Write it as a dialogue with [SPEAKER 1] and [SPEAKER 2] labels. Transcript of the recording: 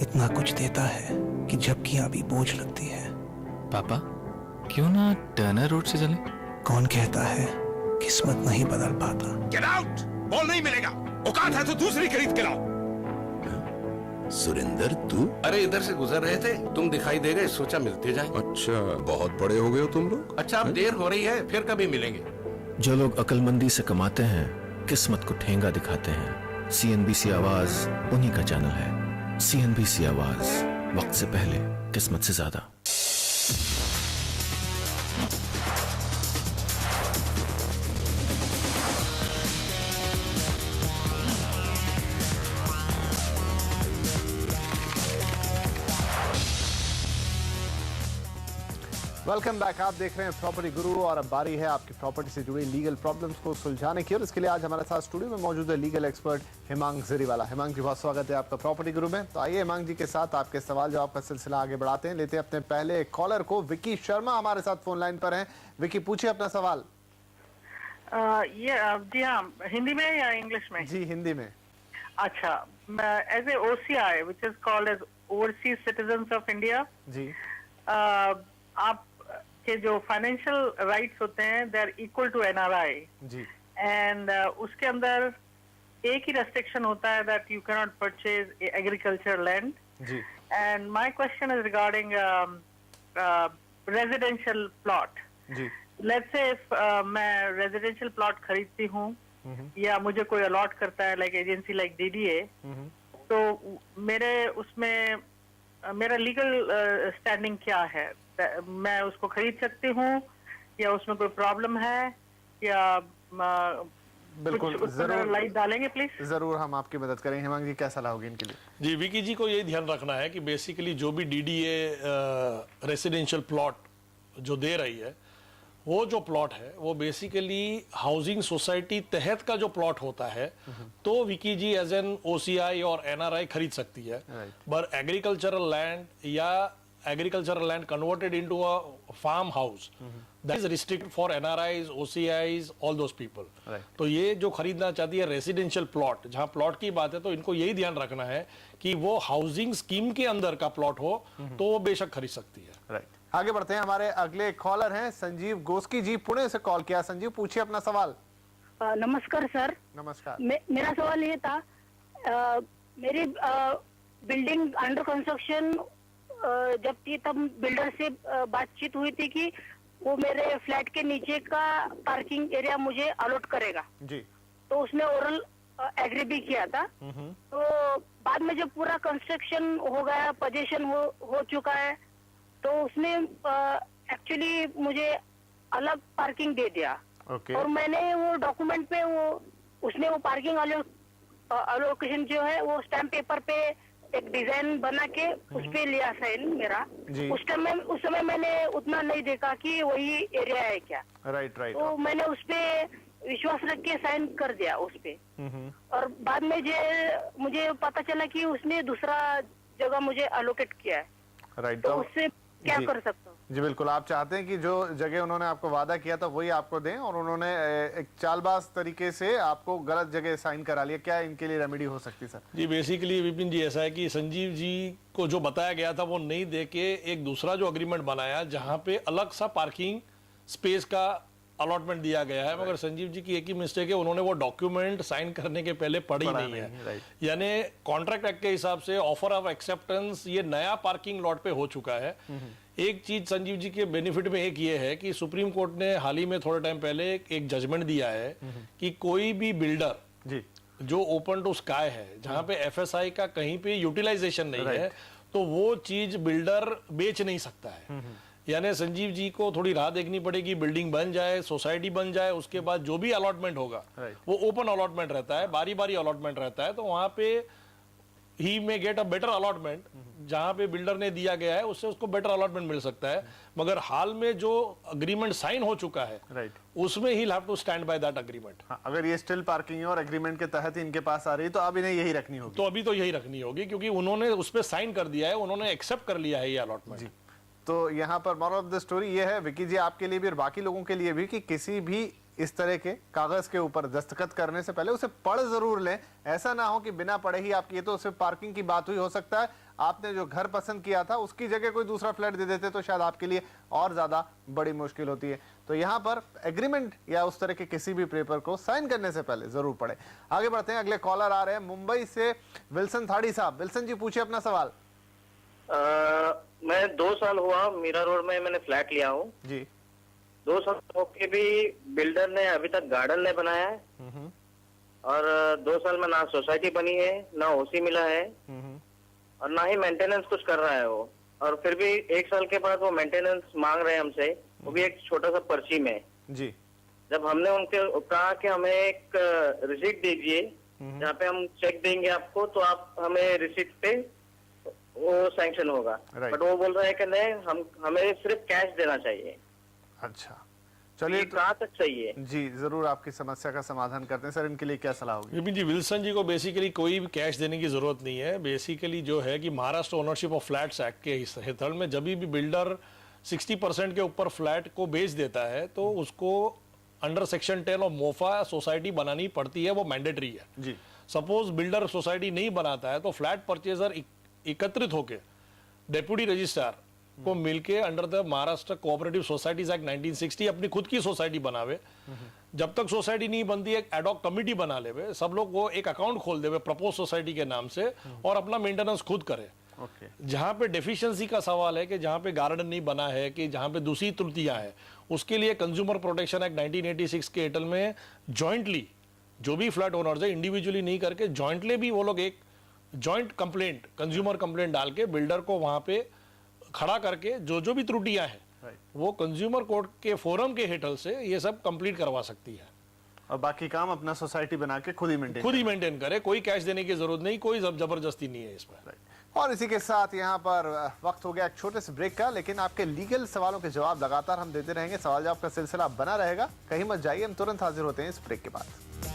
[SPEAKER 1] इतना कुछ देता है कि झपकियां भी बोझ लगती है।
[SPEAKER 2] पापा क्यों ना टर्नर रोड से चले?
[SPEAKER 1] कौन कहता है किस्मत नहीं बदल पाता।
[SPEAKER 3] Get out! बॉल नहीं मिलेगा। औकात है तो दूसरी खरीद के लाओ।
[SPEAKER 4] सुरेंद्र तू?
[SPEAKER 5] अरे इधर से गुजर रहे थे, तुम दिखाई दे गए, सोचा मिलते जाएं।
[SPEAKER 4] अच्छा, बहुत बड़े हो गए हो तुम लोग।
[SPEAKER 5] अच्छा अब देर हो रही है, फिर कभी मिलेंगे।
[SPEAKER 6] जो लोग अक्लमंदी से कमाते हैं किस्मत को ठेंगा दिखाते हैं। सीएनबीसी आवाज उन्हीं का चैनल है। सीएनबीसी आवाज, वक्त से पहले, किस्मत से ज्यादा।
[SPEAKER 7] Welcome back. आप देख रहे हैं प्रॉपर्टी गुरु और अब बारी है आपकी प्रॉपर्टी से जुड़ी लीगल प्रॉब्लम्स को सुलझाने की। और इसके लिए आज हमारे साथ स्टूडियो में मौजूद है लीगल एक्सपर्ट हिमांग जरीवाला। हिमांग जी, बहुत स्वागत है आपका प्रॉपर्टी गुरु में। तो आइए हिमांग जी के साथ आपके सवाल जवाब का सिलसिला आगे बढ़ाते हैं। लेते हैं अपने पहले कॉलर को। विकी शर्मा हमारे साथ फोन लाइन पर हैं। विकी, पूछिए अपना सवाल।
[SPEAKER 8] जी हाँ, हिंदी में या इंग्लिश में?
[SPEAKER 7] जी हिंदी में।
[SPEAKER 8] अच्छा, as a OCI which is called as overseas citizens of India,
[SPEAKER 7] जी
[SPEAKER 8] आप के जो फाइनेंशियल राइट्स होते हैं they are equal to NRI
[SPEAKER 7] जी।
[SPEAKER 8] एंड उसके अंदर एक ही रेस्ट्रिक्शन होता है that you can not purchase agriculture land
[SPEAKER 7] जी।
[SPEAKER 8] And my question is regarding residential plot.
[SPEAKER 7] जी
[SPEAKER 8] लेट्स से इफ मैं रेजिडेंशियल प्लॉट खरीदती हूँ या मुझे कोई अलॉट करता है लाइक एजेंसी लाइक DDA, तो मेरे उसमें मेरा लीगल स्टैंडिंग क्या है? मैं उसको खरीद सकती हूँ या उसमें कोई प्रॉब्लम है या
[SPEAKER 7] बिल्कुल,
[SPEAKER 8] कुछ जरूर लाइट डालेंगे प्लीज।
[SPEAKER 7] जरूर हम आपकी मदद करेंगे। हिमांग जी, क्या सलाह होगी इनके लिए?
[SPEAKER 9] जी, विकी जी को यही ध्यान रखना है कि बेसिकली जो भी DDA रेसिडेंशियल प्लॉट जो दे रही है, वो जो प्लॉट है वो बेसिकली हाउसिंग सोसाइटी तहत का जो प्लॉट होता है, तो Vicky ji as an OCI और NRI खरीद सकती है। पर एग्रीकल्चरल लैंड या agricultural land converted into a farm house, that is restricted for NRIs, OCIs, all those people. तो ये जो खरीदना चाहती है रेसिडेंशियल प्लॉट, जहां प्लॉट की बात है, तो इनको यही ध्यान रखना है कि वो हाउसिंग स्कीम के अंदर का प्लॉट हो, तो वो बेशक खरीद सकती है।
[SPEAKER 7] राइट, आगे बढ़ते हैं। हमारे अगले कॉलर हैं संजीव गोस्की जी, पुणे से कॉल किया। संजीव, पूछिए अपना सवाल।
[SPEAKER 10] नमस्कार सर।
[SPEAKER 7] नमस्कार।
[SPEAKER 10] मेरा सवाल ये था, मेरी बिल्डिंग अंडर कंस्ट्रक्शन जब थी तब बिल्डर से बातचीत हुई थी कि वो मेरे फ्लैट के नीचे का पार्किंग एरिया मुझे अलॉट करेगा
[SPEAKER 7] जी।
[SPEAKER 10] तो उसने ओरल एग्री भी किया था। तो बाद में जब पूरा कंस्ट्रक्शन हो गया, पोजीशन हो चुका है, तो उसने एक्चुअली मुझे अलग पार्किंग दे दिया। और मैंने वो डॉक्यूमेंट पे उसने वो पार्किंग अलोकेशन जो है वो स्टैम्प पेपर पे एक डिजाइन बना के उस पे लिया साइन मेरा। उस समय मैंने उतना नहीं देखा कि वही एरिया है क्या।
[SPEAKER 7] राइट।
[SPEAKER 10] तो मैंने उस पे विश्वास रख के साइन कर दिया उस पे। और बाद में मुझे पता चला कि उसने दूसरा जगह मुझे अलोकेट किया है।
[SPEAKER 7] राइट,
[SPEAKER 10] तो उससे क्या कर सकता हूँ?
[SPEAKER 7] जी बिल्कुल, आप चाहते हैं कि जो जगह उन्होंने आपको वादा किया था वही आपको दें, और उन्होंने एक चालबाज तरीके से आपको गलत जगह साइन करा लिया। क्या इनके लिए रेमेडी हो सकती है सर?
[SPEAKER 9] जी, बेसिकली विपिन जी ऐसा है कि संजीव जी को जो बताया गया था वो नहीं दे के एक दूसरा जो अग्रीमेंट बनाया, जहां पे अलग सा पार्किंग स्पेस का अलॉटमेंट दिया गया है। मगर संजीव जी की एक ही मिस्टेक है, उन्होंने वो डॉक्यूमेंट साइन करने के पहले पढ़ी नहीं है। यानी कॉन्ट्रैक्ट एक्ट के हिसाब से ऑफर ऑफ एक्सेप्टेंस ये नया पार्किंग लॉट पे हो चुका है। एक चीज संजीव जी के बेनिफिट में एक ये है कि सुप्रीम कोर्ट ने हाल ही में थोड़े टाइम पहले एक जजमेंट दिया है कि कोई भी बिल्डर
[SPEAKER 7] जी
[SPEAKER 9] जो ओपन टू स्काई है, जहां पे FSI का कहीं पे यूटिलाइजेशन नहीं है, तो वो चीज बिल्डर बेच नहीं सकता है। यानी संजीव जी को थोड़ी राह देखनी पड़ेगी, बिल्डिंग बन जाए, सोसाइटी बन जाए, उसके बाद जो भी अलॉटमेंट होगा वो ओपन अलॉटमेंट रहता है, बारी बारी अलॉटमेंट रहता है, तो वहां पे ही में गेट अ बेटर अलॉटमेंट। जहां पे बिल्डर ने दिया गया है उससे उसको बेटर अलॉटमेंट मिल सकता है। मगर हाल में जो अग्रीमेंट साइन हो चुका है उसमें ही have to stand by that agreement.
[SPEAKER 7] अगर ये स्टिल पार्किंग है और एग्रीमेंट के तहत इनके पास आ रही है तो अब इन्हें यही रखनी होगी।
[SPEAKER 9] तो अभी तो यही रखनी होगी, क्योंकि उन्होंने उस पर साइन कर दिया है, उन्होंने एक्सेप्ट कर लिया है ये अलॉटमेंट।
[SPEAKER 7] तो यहाँ पर मोरल ऑफ द स्टोरी ये है विकी जी, आपके लिए भी और बाकी लोगों के लिए भी, कि किसी भी इस तरह के कागज के ऊपर दस्तखत करने से पहले उसे पढ़ जरूर लें। ऐसा ना हो कि बिना पढ़े ही आपकी, ये तो सिर्फ पार्किंग की बात हुई, हो सकता है आपने जो घर पसंद किया था उसकी जगह कोई दूसरा फ्लैट दे देते तो शायद आपके लिए और ज्यादा बड़ी मुश्किल होती है। तो यहाँ पर एग्रीमेंट या उस तरह के किसी भी पेपर को साइन करने से पहले जरूर पढ़े। आगे बढ़ते हैं, अगले कॉलर आ रहे हैं मुंबई से विल्सन थाड़ी साहब। विल्सन जी पूछिए अपना सवाल।
[SPEAKER 11] मैं 2 साल हुआ मीरा रोड में मैंने फ्लैट लिया हूँ
[SPEAKER 7] जी।
[SPEAKER 11] 2 साल होके भी बिल्डर ने अभी तक गार्डन नहीं बनाया है और 2 साल में ना सोसाइटी बनी है, ना ओसी मिला है और ना ही मेंटेनेंस कुछ कर रहा है वो। और फिर भी 1 साल के बाद वो मेंटेनेंस मांग रहे हैं हमसे, वो भी एक छोटा सा पर्ची में जी। जब हमने उनके कहा कि हमें एक रिसीट दीजिए जहाँ पे हम चेक देंगे आपको तो आप हमें रिसीट पे वो सैंक्शन होगा, बट वो बोल रहे हैं कि नहीं, हमें सिर्फ कैश देना चाहिए।
[SPEAKER 7] अच्छा चलिए,
[SPEAKER 11] तो कहाँ तक चाहिए
[SPEAKER 7] जी, जरूर आपकी समस्या का समाधान करते हैं। सर इनके लिए क्या सलाह होगी?
[SPEAKER 9] विपिन जी, विल्सन जी को बेसिकली कोई भी कैश देने की जरूरत नहीं है। बेसिकली जो है कि Maharashtra ownership of flats act के हेतु में जब भी बिल्डर 60% के ऊपर फ्लैट को बेच देता है तो उसको अंडर सेक्शन 10 और मोफा सोसाइटी बनानी पड़ती है, वो मैंडेटरी है जी। सपोज बिल्डर सोसाइटी नहीं बनाता है तो फ्लैट परचेजर एकत्रित होकर डेप्यूटी रजिस्ट्रार को मिलके under the Maharashtra cooperative societies act 1960 अपनी खुद की सोसाइटी बनावे। जब तक सोसाइटी नहीं बनती एक एडॉक कमिटी बना लेवे, सब लोग वो एक अकाउंट खोल देवे प्रपोज सोसाइटी के नाम से और अपना मेंटेनेंस खुद करे। जहां पे डेफिशिएंसी का सवाल है कि जहां पे गार्डन नहीं बना है, कि जहां पे दूसरी त्रुटियां है, उसके लिए कंज्यूमर प्रोटेक्शन एक्ट 1986 के हेतु में जॉइंटली जो भी फ्लैट ओनर्स है इंडिविजुअली नहीं करके जॉइंटली भी वो लोग एक जॉइंट कंप्लेंट, कंज्यूमर कंप्लेंट डाल के बिल्डर को वहां पे खड़ा करके जो भी त्रुटियां हैं वो कंज्यूमर कोर्ट के फोरम के हेठल से ये सब कंप्लीट करवा सकती है
[SPEAKER 7] और बाकी काम अपना सोसाइटी बना के खुद ही मेंटेन
[SPEAKER 9] करे। कोई कैश देने की जरूरत नहीं, कोई जबरदस्ती नहीं है इसमें।
[SPEAKER 7] और इसी के साथ यहाँ पर वक्त हो गया एक छोटे से ब्रेक का, लेकिन आपके लीगल सवालों के जवाब लगातार हम देते रहेंगे। सवाल जवाब का सिलसिला बना रहेगा, कहीं मत जाइए, हम तुरंत हाजिर होते हैं इस ब्रेक के बाद।